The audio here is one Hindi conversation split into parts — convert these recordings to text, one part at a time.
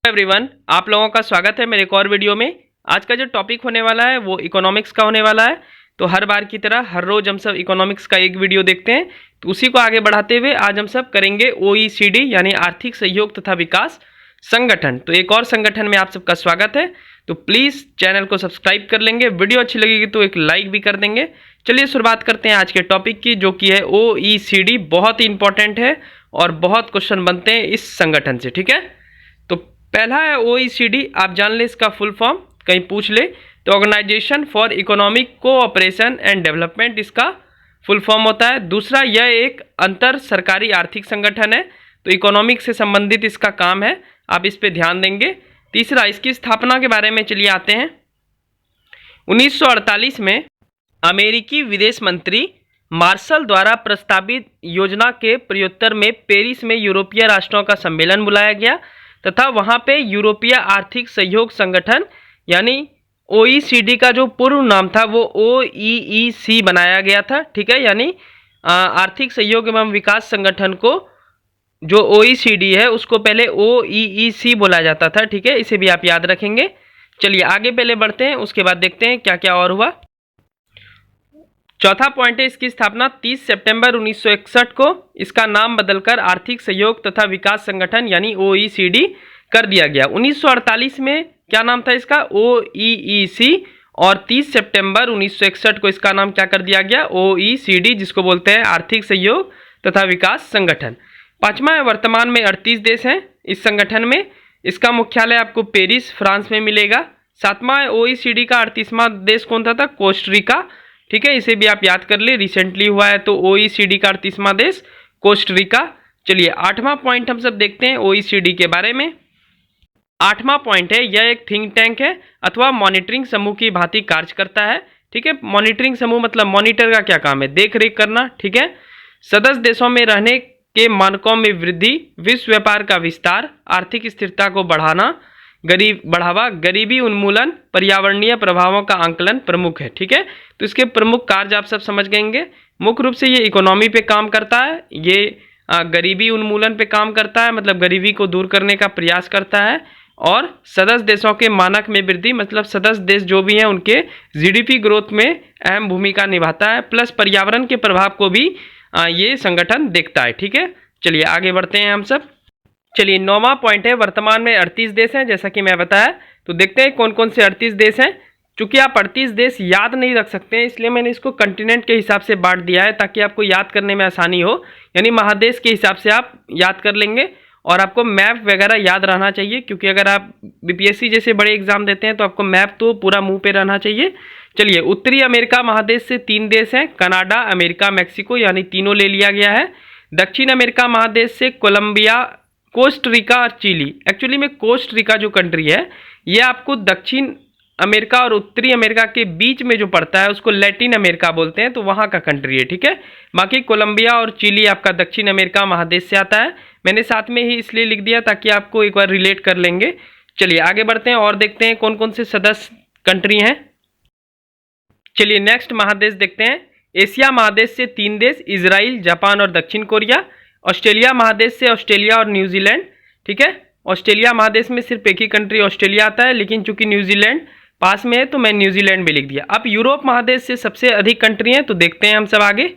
एवरीवन, आप लोगों का स्वागत है मेरे एक और वीडियो में। आज का जो टॉपिक होने वाला है वो इकोनॉमिक्स का होने वाला है। तो हर बार की तरह हर रोज हम सब इकोनॉमिक्स का एक वीडियो देखते हैं, तो उसी को आगे बढ़ाते हुए आज हम सब करेंगे ओईसीडी यानी आर्थिक सहयोग तथा विकास संगठन। तो एक और संगठन में आप सबका स्वागत है। तो प्लीज़ चैनल को सब्सक्राइब कर लेंगे, वीडियो अच्छी लगेगी तो एक लाइक भी कर देंगे। चलिए शुरुआत करते हैं आज के टॉपिक की, जो कि है ओईसीडी। बहुत ही इंपॉर्टेंट है और बहुत क्वेश्चन बनते हैं इस संगठन से, ठीक है। तो पहला है ओईसीडी, आप जान ले इसका फुल फॉर्म, कहीं पूछ ले तो organisation for economic cooperation and development इसका फुल फॉर्म होता है। दूसरा, यह एक अंतर सरकारी आर्थिक संगठन है, तो इकोनॉमिक से संबंधित इसका काम है, आप इस पे ध्यान देंगे। तीसरा, इसकी स्थापना के बारे में चलिए आते हैं। 1948 में अमेरिकी विदेश मंत्री मार्शल द्वारा प्रस्तावित योजना के प्रत्युत्तर में पेरिस में यूरोपीय राष्ट्रों का सम्मेलन बुलाया गया तथा वहाँ पे यूरोपीय आर्थिक सहयोग संगठन यानी ओईसीडी का जो पूर्व नाम था वो ओईईसी बनाया गया था, ठीक है। यानी आर्थिक सहयोग एवं विकास संगठन को जो ओईसीडी है उसको पहले ओईईसी बोला जाता था, ठीक है। इसे भी आप याद रखेंगे। चलिए आगे पहले बढ़ते हैं, उसके बाद देखते हैं क्या क्या और हुआ। चौथा पॉइंट है, इसकी स्थापना 30 सितंबर 1961 को इसका नाम बदलकर आर्थिक सहयोग तथा विकास संगठन यानी ओईसीडी कर दिया गया। 1948 में क्या नाम था इसका, ओईईसी, और 30 सितंबर 1961 को इसका नाम क्या कर दिया गया, ओईसीडी, जिसको बोलते हैं आर्थिक सहयोग तथा विकास संगठन। पांचवा है, वर्तमान में 38 देश हैं इस संगठन में। इसका मुख्यालय आपको पेरिस फ्रांस में मिलेगा। सातवां है, ओईसीडी का 38वां देश कौन था, कोस्टरिका, ठीक है। इसे भी आप याद कर ले, रिसेंटली हुआ है। तो ओईसीडी का 38वां देश कोस्टरिका। चलिए आठवां पॉइंट हम सब देखते हैं ओईसीडी के बारे में। आठवां पॉइंट है, यह एक थिंक टैंक है अथवा मॉनिटरिंग समूह की भांति कार्य करता है, ठीक है। मॉनिटरिंग समूह मतलब मॉनिटर का क्या काम है, देख रेख करना, ठीक है। सदस्य देशों में रहने के मानकों में वृद्धि, विश्व व्यापार का विस्तार, आर्थिक स्थिरता को बढ़ावा, गरीबी उन्मूलन, पर्यावरणीय प्रभावों का आंकलन प्रमुख है, ठीक है। तो इसके प्रमुख कार्य आप सब समझ गएंगे। मुख्य रूप से ये इकोनॉमी पे काम करता है, ये गरीबी उन्मूलन पे काम करता है, मतलब गरीबी को दूर करने का प्रयास करता है, और सदस्य देशों के मानक में वृद्धि, मतलब सदस्य देश जो भी हैं उनके जीडीपी ग्रोथ में अहम भूमिका निभाता है, प्लस पर्यावरण के प्रभाव को भी ये संगठन देखता है, ठीक है। चलिए आगे बढ़ते हैं हम सब। चलिए नौवां पॉइंट है, वर्तमान में 38 देश हैं जैसा कि मैं बताया। तो देखते हैं कौन कौन से 38 देश हैं। चूंकि आप 38 देश याद नहीं रख सकते हैं, इसलिए मैंने इसको कंटिनेंट के हिसाब से बांट दिया है ताकि आपको याद करने में आसानी हो। यानी महादेश के हिसाब से आप याद कर लेंगे, और आपको मैप वगैरह याद रहना चाहिए, क्योंकि अगर आप बीपीएससी जैसे बड़े एग्जाम देते हैं तो आपको मैप तो पूरा मुंह पे रहना चाहिए। चलिए उत्तरी अमेरिका महादेश से 3 देश हैं, कनाडा, अमेरिका, मैक्सिको, यानी तीनों ले लिया गया है। दक्षिण अमेरिका महादेश से कोलंबिया, कोस्टरिका और चिली। एक्चुअली में कोस्टरिका जो कंट्री है ये आपको दक्षिण अमेरिका और उत्तरी अमेरिका के बीच में जो पड़ता है उसको लैटिन अमेरिका बोलते हैं, तो वहाँ का कंट्री है, ठीक है। बाकी कोलंबिया और चिली आपका दक्षिण अमेरिका महादेश से आता है। मैंने साथ में ही इसलिए लिख दिया ताकि आपको एक बार रिलेट कर लेंगे। चलिए आगे बढ़ते हैं और देखते हैं कौन कौन से सदस्य कंट्री हैं। चलिए नेक्स्ट महादेश देखते हैं। एशिया महादेश से 3 देश, इजराइल, जापान और दक्षिण कोरिया। ऑस्ट्रेलिया महादेश से ऑस्ट्रेलिया और न्यूजीलैंड, ठीक है। ऑस्ट्रेलिया महादेश में सिर्फ एक ही कंट्री ऑस्ट्रेलिया आता है, लेकिन चूंकि न्यूजीलैंड पास में है तो मैं न्यूजीलैंड भी लिख दिया। अब यूरोप महादेश से सबसे अधिक कंट्री हैं, तो देखते हैं हम सब आगे।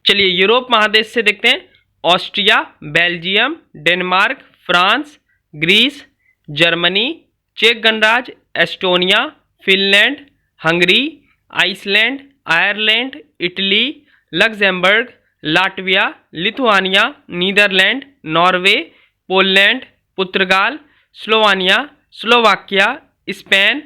चलिए यूरोप महादेश से देखते हैं। Austria, Belgium, Denmark, France, Greece, Germany, चेक गणराज्य, Estonia, Finland, Hungary, Iceland, Ireland, Italy, Luxembourg, Latvia, Lithuania, Netherland, Norway, Poland, पुर्तगाल, Slovenia, Slovakia, Spain,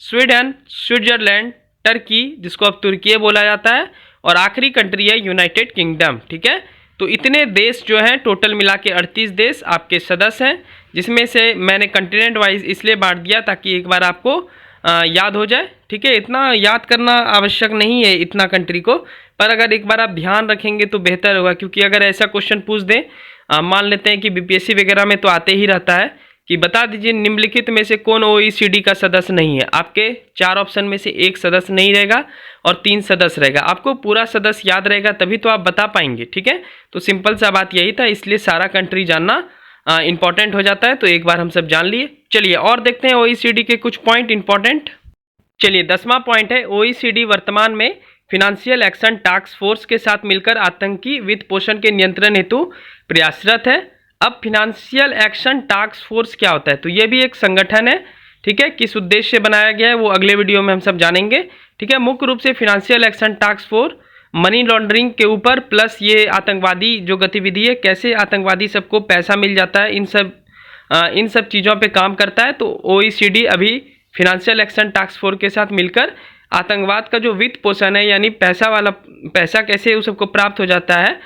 Sweden, Switzerland, Turkey, जिसको अब तुर्की बोला जाता है, और आखिरी कंट्री है यूनाइटेड किंगडम, ठीक है। तो इतने देश जो हैं टोटल मिला के 38 देश आपके सदस्य हैं, जिसमें से मैंने कंटिनेंट वाइज इसलिए बांट दिया ताकि एक बार आपको याद हो जाए, ठीक है। इतना याद करना आवश्यक नहीं है इतना कंट्री को, पर अगर एक बार आप ध्यान रखेंगे तो बेहतर होगा, क्योंकि अगर ऐसा क्वेश्चन पूछ दें, मान लेते हैं कि बीपीएससी वगैरह में तो आते ही रहता है कि बता दीजिए निम्नलिखित में से कौन ओईसीडी का सदस्य नहीं है। आपके 4 ऑप्शन में से एक सदस्य नहीं रहेगा और 3 सदस्य रहेगा। आपको पूरा सदस्य याद रहेगा तभी तो आप बता पाएंगे, ठीक है। तो सिंपल सा बात यही था, इसलिए सारा कंट्री जानना इंपॉर्टेंट हो जाता है, तो एक बार हम सब जान लिए। चलिए और देखते हैं OECD के कुछ पॉइंट इंपॉर्टेंट। चलिए 10वां पॉइंट है, OECD वर्तमान में फिनेंशियल एक्शन टास्क फोर्स के साथ मिलकर आतंकी वित्त पोषण के नियंत्रण हेतु प्रयासरत है। अब फिनेंशियल एक्शन टास्क फोर्स क्या होता है, तो ये भी एक संगठन है, ठीक है। किस उद्देश्य से बनाया गया है वो अगले वीडियो में हम सब जानेंगे, ठीक है। मुख्य रूप से financial action task force money laundering के ऊपर, प्लस ये आतंकवादी जो गतिविधि है, कैसे आतंकवादी सबको पैसा मिल जाता है, इन सब चीज़ों पे काम करता है। तो OECD अभी फिनेंशियल एक्शन टास्क फोर्स के साथ मिलकर आतंकवाद का जो वित्त पोषण है, यानी पैसा कैसे उस सबको प्राप्त हो जाता है,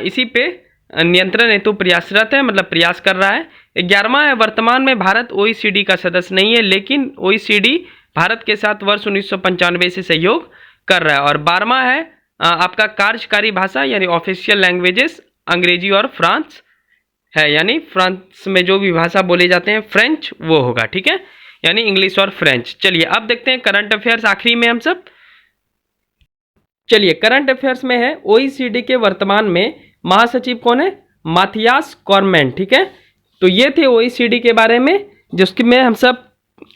इसी पे नियंत्रण हेतु प्रयासरत है, मतलब प्रयास कर रहा है। 11वां है, वर्तमान में भारत OECD का सदस्य नहीं है, लेकिन OECD भारत के साथ वर्ष 1995 से सहयोग कर रहा है। और 12वां है, आपका कार्यकारी भाषा यानी ऑफिशियल लैंग्वेजेस अंग्रेजी और फ्रांस है, यानी फ्रांस में जो भी भाषा बोले जाते हैं फ्रेंच वो होगा, ठीक है, यानी इंग्लिश और फ्रेंच। चलिए अब देखते हैं करंट अफेयर्स आखिरी में हम सब। चलिए करंट अफेयर्स में है, OECD के वर्तमान में महासचिव कौन है, माथियास कॉर्मेन, ठीक है। तो ये थे OECD के बारे में, जिसकी में हम सब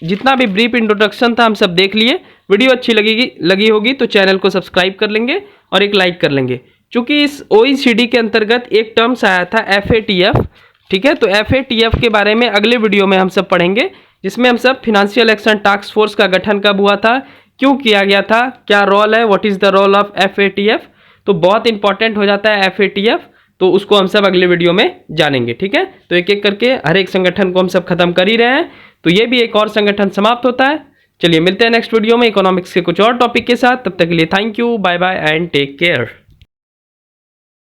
जितना भी ब्रीफ इंट्रोडक्शन था हम सब देख लिए। वीडियो अच्छी लगी होगी तो चैनल को सब्सक्राइब कर लेंगे और एक लाइक कर लेंगे। चूंकि इस OECD के अंतर्गत एक टर्म्स आया था FATF, ठीक है। तो FATF के बारे में अगले वीडियो में हम सब पढ़ेंगे, जिसमें हम सब फिनेंशियल एक्शन टास्क फोर्स का गठन कब हुआ था, क्यों किया गया था, क्या रोल है, what is the role of FATF। तो बहुत इंपॉर्टेंट हो जाता है FATF, तो उसको हम सब अगले वीडियो में जानेंगे, ठीक है। तो एक एक करके हर एक संगठन को हम सब खत्म कर ही रहे हैं, तो ये भी एक और संगठन समाप्त होता है। चलिए मिलते हैं नेक्स्ट वीडियो में इकोनॉमिक्स के कुछ और टॉपिक के साथ, तब तक के लिए thank you, bye bye and take care.